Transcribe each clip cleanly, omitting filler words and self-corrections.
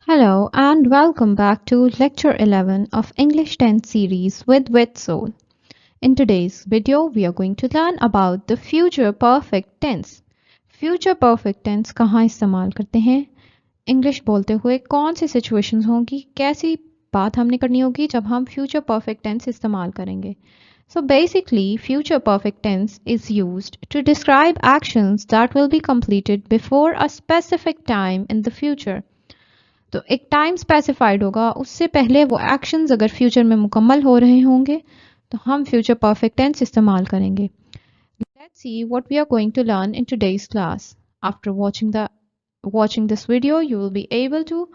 Hello and welcome back to Lecture 11 of English 10 series with WITSOL. In today's video, we are going to learn about the future perfect tense. Future perfect tense कहाँ इस्तेमाल करते हैं? English बोलते हुए कौन सी situations होंगी, कैसी बात हमने करनी होगी जब हम future perfect tense इस्तेमाल करेंगे. So basically, future perfect tense is used to describe actions that will be completed before a specific time in the future. तो एक टाइम स्पेसिफाइड होगा, उससे पहले वो एक्शंस अगर फ्यूचर में मुकम्मल हो रहे होंगे तो हम फ्यूचर परफेक्ट टेंस इस्तेमाल करेंगे. Let's see what we are going to learn in today's class. After watching this video, you will be able to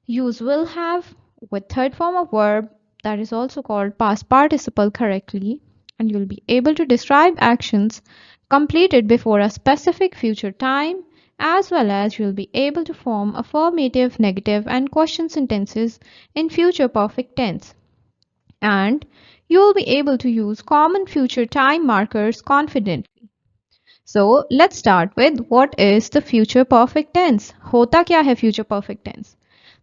use will have with third form of verb that is also called past participle correctly, and you will be able to describe actions completed before a specific future time, as well as you will be able to form affirmative, negative and question sentences in future perfect tense. And you will be able to use common future time markers confidently. So let's start with what is the future perfect tense. होता क्या है future perfect tense?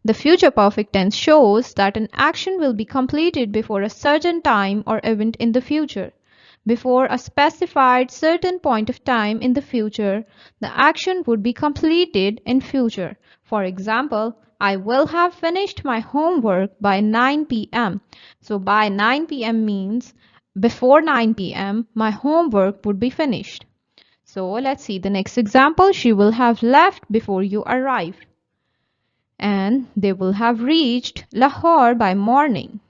The future perfect tense shows that an action will be completed before a certain time or event in the future. Before a specified certain point of time in the future, the action would be completed in future. For example, I will have finished my homework by 9 p.m. So by 9 p.m. means before 9 p.m. my homework would be finished. So let's see the next example. She will have left before you arrive. And they will have reached Lahore by morning.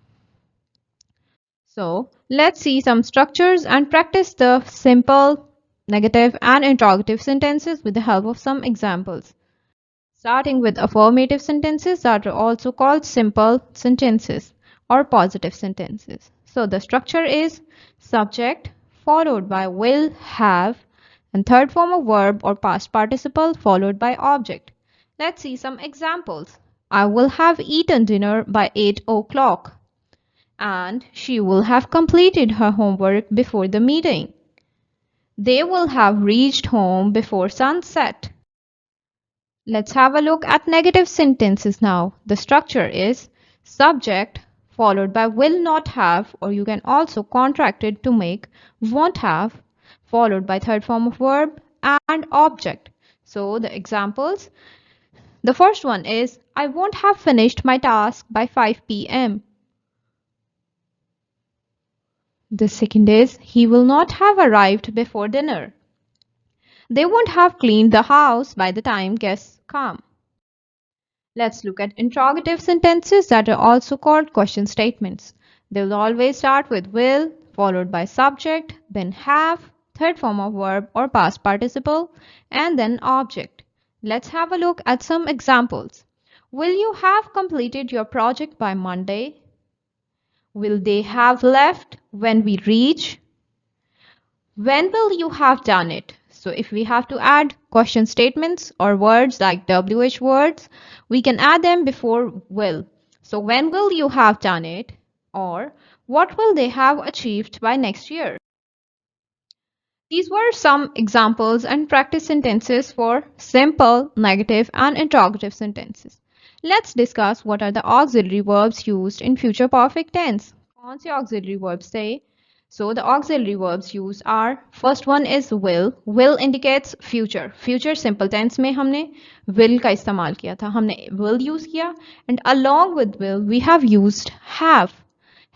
So let's see some structures and practice the simple, negative and interrogative sentences with the help of some examples. Starting with affirmative sentences that are also called simple sentences or positive sentences. So the structure is subject followed by will, have, and third form of verb or past participle followed by object. Let's see some examples. I will have eaten dinner by 8 o'clock. And she will have completed her homework before the meeting. They will have reached home before sunset. Let's have a look at negative sentences now. The structure is subject followed by will not have, or you can also contract it to make won't have, followed by third form of verb and object. So the examples, the first one is I won't have finished my task by 5 p.m. The second is he will not have arrived before dinner. They won't have cleaned the house by the time guests come. Let's look at interrogative sentences that are also called question statements. They will always start with will, followed by subject, then have, third form of verb or past participle, and then object. Let's have a look at some examples. Will you have completed your project by Monday? Will they have left when we reach? When will you have done it? So if we have to add question statements or words like WH words, we can add them before will. So when will you have done it? Or what will they have achieved by next year? These were some examples and practice sentences for simple, negative and interrogative sentences. Let's discuss what are the auxiliary verbs used in future perfect tense. कौन से auxiliary verbs say? So the auxiliary verbs used are, first one is will. Will indicates future. Future simple tense में हमने will का इस्तेमाल किया था. हमने will use किया and along with will we have used have.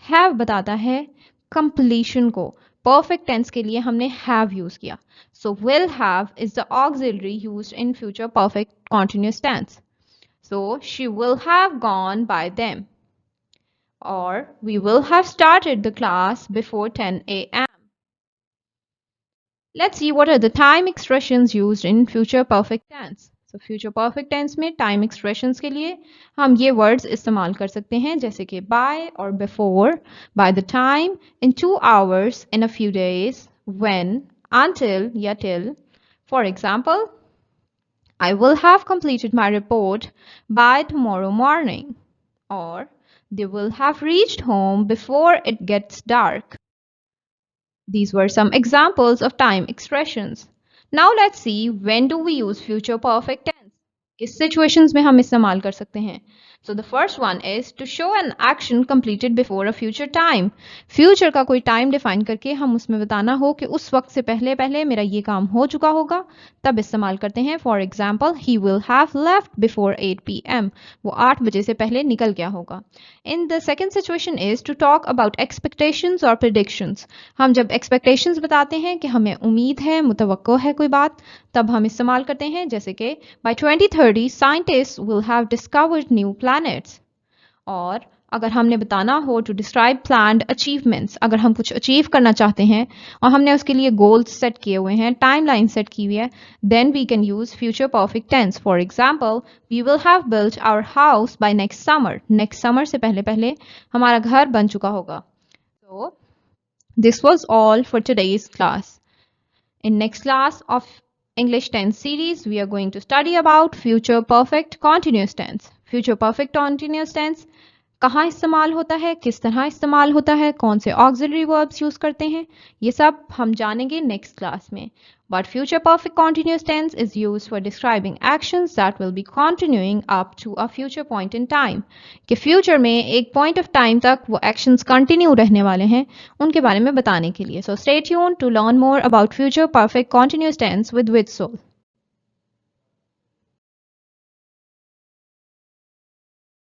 Have बताता है completion को. Perfect tense के लिए हमने have use किया. So will have is the auxiliary used in future perfect continuous tense. So she will have gone by them. Or we will have started the class before 10 a.m. Let's see what are the time expressions used in future perfect tense. So future perfect tense में time expressions के लिए हम ये words इस्तेमाल कर सकते हैं जैसे कि by or before, by the time, in 2 hours, in a few days, when, until या till. For example, I will have completed my report by tomorrow morning. Or they will have reached home before it gets dark. These were some examples of time expressions. Now let's see when do we use future perfect tense. किस situations में हम इस्तेमाल कर सकते हैं. So the first one is to show an action completed before a future time. Future का कोई time define करके हम उसमें बताना हो कि उस वक्त से पहले पहले मेरा ये काम हो चुका होगा, तब इस्तेमाल करते हैं. For example, he will have left before 8 p.m. वो 8 बजे से पहले निकल गया होगा. In the second situation is to talk about expectations or predictions. हम जब expectations बताते हैं कि हमें उम्मीद है, मुतवक्को है कोई बात, तब हम इस्तेमाल करते हैं जैसे कि by 2030 scientists will have discovered new planets. और अगर हमने बताना हो to describe planned achievements, अगर हम कुछ अचीव करना चाहते हैं और हमने उसके लिए गोल्स सेट किए हुए हैं, टाइमलाइन सेट की हुई है, then we can use future perfect tense. For example, we will have built our house by next summer. Next summer से पहले पहले हमारा घर बन चुका होगा. So this was all for today's class. In next class of English tense series, we are going to study about future perfect continuous tense. Future perfect continuous tense कहाँ इस्तेमाल होता है, किस तरह इस्तेमाल होता है, कौन से ऑक्सिलरी वर्ब्स यूज करते हैं, ये सब हम जानेंगे नेक्स्ट क्लास में. But future perfect continuous tense is used for describing actions that will be continuing up to a future point in time. कि future में एक point of time तक वो actions continue रहने वाले हैं, उनके बारे में बताने के लिए. So stay tuned to learn more about future perfect continuous tense with WITSOL.